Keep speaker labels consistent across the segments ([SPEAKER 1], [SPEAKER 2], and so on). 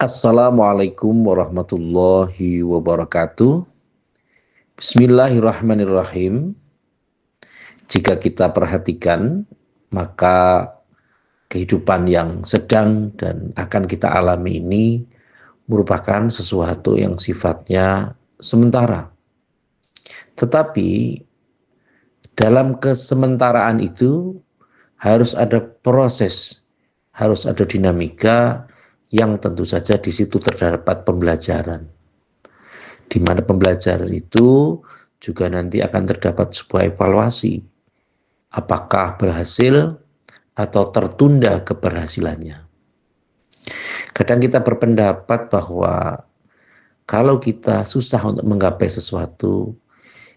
[SPEAKER 1] Assalamualaikum warahmatullahi wabarakatuh. Bismillahirrahmanirrahim. Jika kita perhatikan, maka kehidupan yang sedang dan akan kita alami ini merupakan sesuatu yang sifatnya sementara. Tetapi dalam kesementaraan itu harus ada proses, harus ada dinamika yang tentu saja di situ terdapat pembelajaran. Di mana pembelajaran itu juga nanti akan terdapat sebuah evaluasi. Apakah berhasil atau tertunda keberhasilannya. Kadang kita berpendapat bahwa kalau kita susah untuk menggapai sesuatu,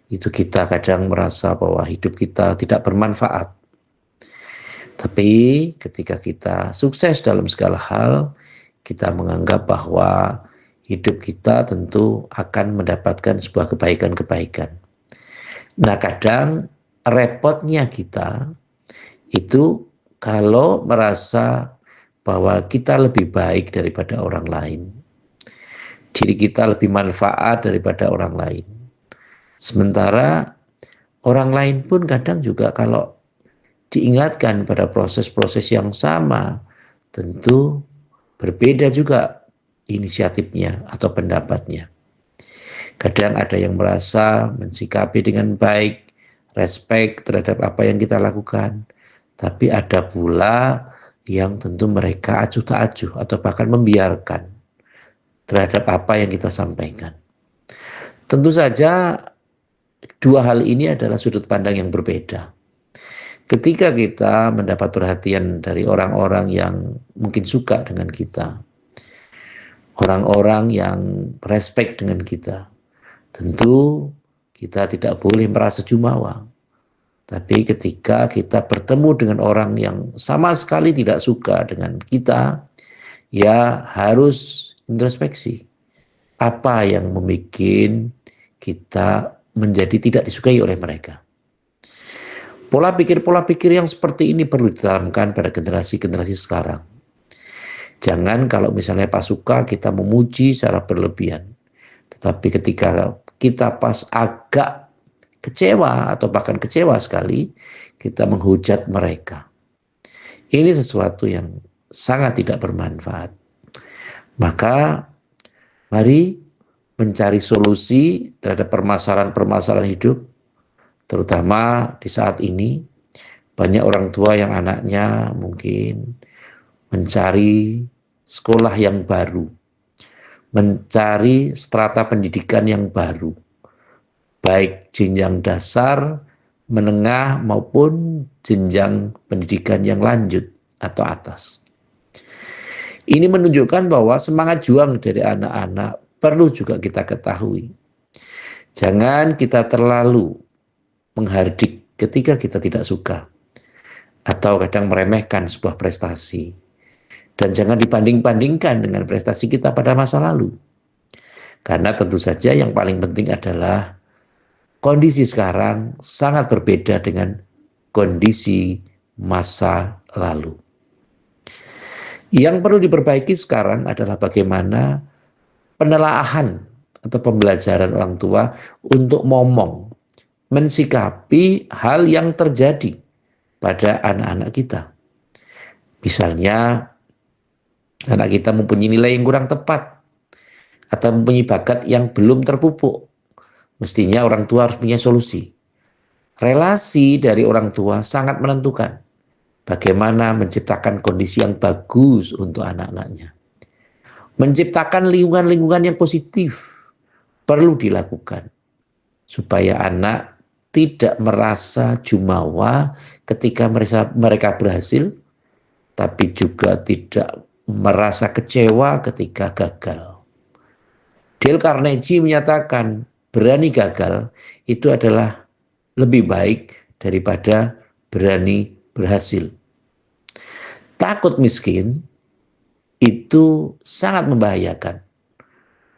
[SPEAKER 1] itu kita kadang merasa bahwa hidup kita tidak bermanfaat. Tapi ketika kita sukses dalam segala hal, kita menganggap bahwa hidup kita tentu akan mendapatkan sebuah kebaikan-kebaikan. Nah, kadang repotnya kita itu kalau merasa bahwa kita lebih baik daripada orang lain. Diri kita lebih manfaat daripada orang lain. Sementara orang lain pun kadang juga kalau diingatkan pada proses-proses yang sama, tentu berbeda juga inisiatifnya atau pendapatnya. Kadang ada yang merasa mensikapi dengan baik, respect terhadap apa yang kita lakukan. Tapi ada pula yang tentu mereka acuh tak acuh atau bahkan membiarkan terhadap apa yang kita sampaikan. Tentu saja dua hal ini adalah sudut pandang yang berbeda. Ketika kita mendapat perhatian dari orang-orang yang mungkin suka dengan kita, orang-orang yang respect dengan kita, tentu kita tidak boleh merasa jumawa. Tapi ketika kita bertemu dengan orang yang sama sekali tidak suka dengan kita, ya harus introspeksi. Apa yang membuat kita menjadi tidak disukai oleh mereka. Pola pikir yang seperti ini perlu ditanamkan pada generasi-generasi sekarang. Jangan kalau misalnya pas suka kita memuji secara berlebihan. Tetapi ketika kita pas agak kecewa atau bahkan kecewa sekali, kita menghujat mereka. Ini sesuatu yang sangat tidak bermanfaat. Maka mari mencari solusi terhadap permasalahan-permasalahan hidup, terutama di saat ini banyak orang tua yang anaknya mungkin mencari sekolah yang baru, mencari strata pendidikan yang baru, baik jenjang dasar, menengah maupun jenjang pendidikan yang lanjut atau atas. Ini menunjukkan bahwa semangat juang dari anak-anak perlu juga kita ketahui. Jangan kita terlalu menghardik ketika kita tidak suka atau kadang meremehkan sebuah prestasi. Dan jangan dibanding-bandingkan dengan prestasi kita pada masa lalu. Karena tentu saja yang paling penting adalah kondisi sekarang sangat berbeda dengan kondisi masa lalu. Yang perlu diperbaiki sekarang adalah bagaimana penelaahan atau pembelajaran orang tua untuk ngomong, mensikapi hal yang terjadi pada anak-anak kita. Misalnya, anak kita mempunyai nilai yang kurang tepat atau mempunyai bakat yang belum terpupuk. Mestinya orang tua harus punya solusi. Relasi dari orang tua sangat menentukan bagaimana menciptakan kondisi yang bagus untuk anak-anaknya. Menciptakan lingkungan-lingkungan yang positif perlu dilakukan supaya anak tidak merasa jumawa ketika mereka berhasil, tapi juga tidak merasa kecewa ketika gagal. Dale Carnegie menyatakan berani gagal itu adalah lebih baik daripada berani berhasil. Takut miskin itu sangat membahayakan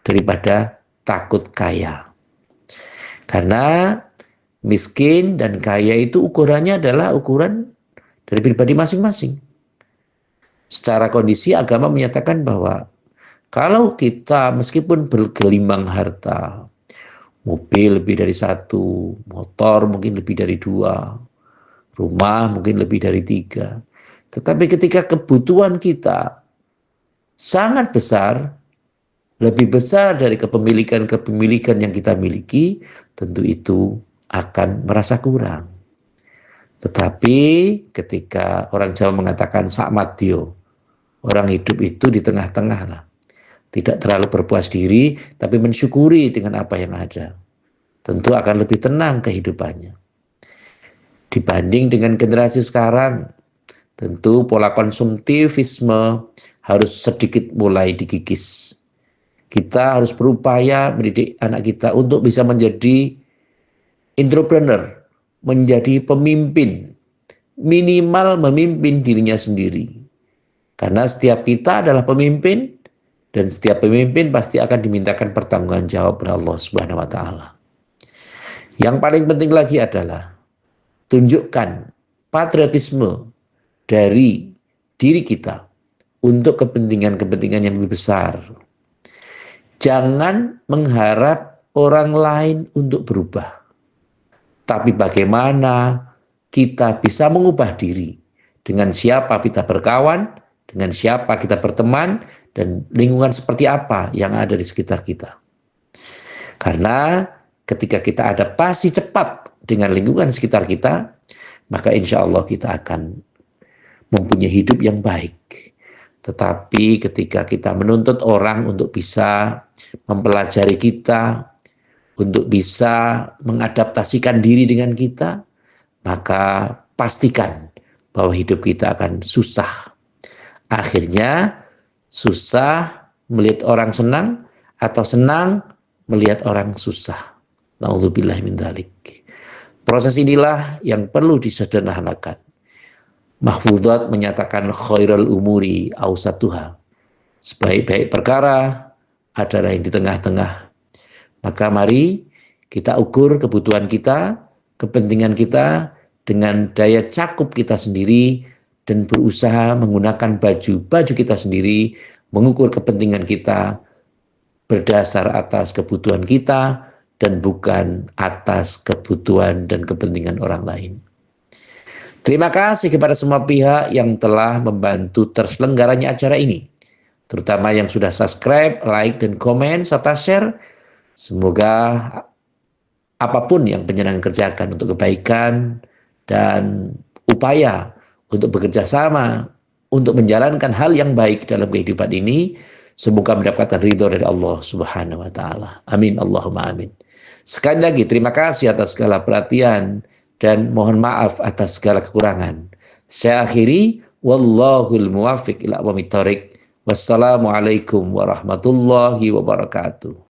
[SPEAKER 1] daripada takut kaya. Karena miskin dan kaya itu ukurannya adalah ukuran dari pribadi masing-masing. Secara kondisi agama menyatakan bahwa Kalau kita meskipun bergelimang harta, mobil lebih dari satu, motor mungkin lebih dari dua, rumah mungkin lebih dari tiga, tetapi ketika kebutuhan kita sangat besar, lebih besar dari kepemilikan-kepemilikan yang kita miliki, tentu itu akan merasa kurang. Tetapi ketika orang Jawa mengatakan sakmatio, orang hidup itu di tengah-tengah lah. Tidak terlalu berpuas diri, tapi mensyukuri dengan apa yang ada. Tentu akan lebih tenang kehidupannya. Dibanding dengan generasi sekarang, tentu pola konsumtivisme harus sedikit mulai dikikis. Kita harus berupaya mendidik anak kita untuk bisa menjadi entrepreneur, menjadi pemimpin, minimal memimpin dirinya sendiri. Karena setiap kita adalah pemimpin, dan setiap pemimpin pasti akan dimintakan pertanggungan jawab oleh Allah Subhanahu wa taala. Yang paling penting lagi adalah tunjukkan patriotisme dari diri kita untuk kepentingan-kepentingan yang lebih besar. Jangan mengharap orang lain untuk berubah. Tapi bagaimana kita bisa mengubah diri dengan siapa kita berkawan, dengan siapa kita berteman, dan lingkungan seperti apa yang ada di sekitar kita. Karena ketika kita adaptasi cepat dengan lingkungan sekitar kita, maka insya Allah kita akan mempunyai hidup yang baik. Tetapi ketika kita menuntut orang untuk bisa mempelajari kita, untuk bisa mengadaptasikan diri dengan kita, maka pastikan bahwa hidup kita akan susah. Akhirnya susah melihat orang senang atau senang melihat orang susah. Na'udzubillah min dzalik. Proses inilah yang perlu disederhanakan. Mahfudzat menyatakan khairul umuri awsatuha. Sebaik-baik perkara adalah yang di tengah-tengah. Maka mari kita ukur kebutuhan kita, kepentingan kita dengan daya cakup kita sendiri dan berusaha menggunakan baju kita sendiri, mengukur kepentingan kita berdasar atas kebutuhan kita dan bukan atas kebutuhan dan kepentingan orang lain. Terima kasih kepada semua pihak yang telah membantu terselenggaranya acara ini, terutama yang sudah subscribe, like, dan komen, serta share. Semoga apapun yang penjenengan kerjakan untuk kebaikan dan upaya untuk bekerja sama untuk menjalankan hal yang baik dalam kehidupan ini, semoga mendapatkan ridho dari Allah Subhanahu wa taala. Amin Allahumma amin. Sekali lagi terima kasih atas segala perhatian dan mohon maaf atas segala kekurangan. Saya akhiri, wallahul muwaffiq ila aqwamit thoriq. Wassalamualaikum warahmatullahi wabarakatuh.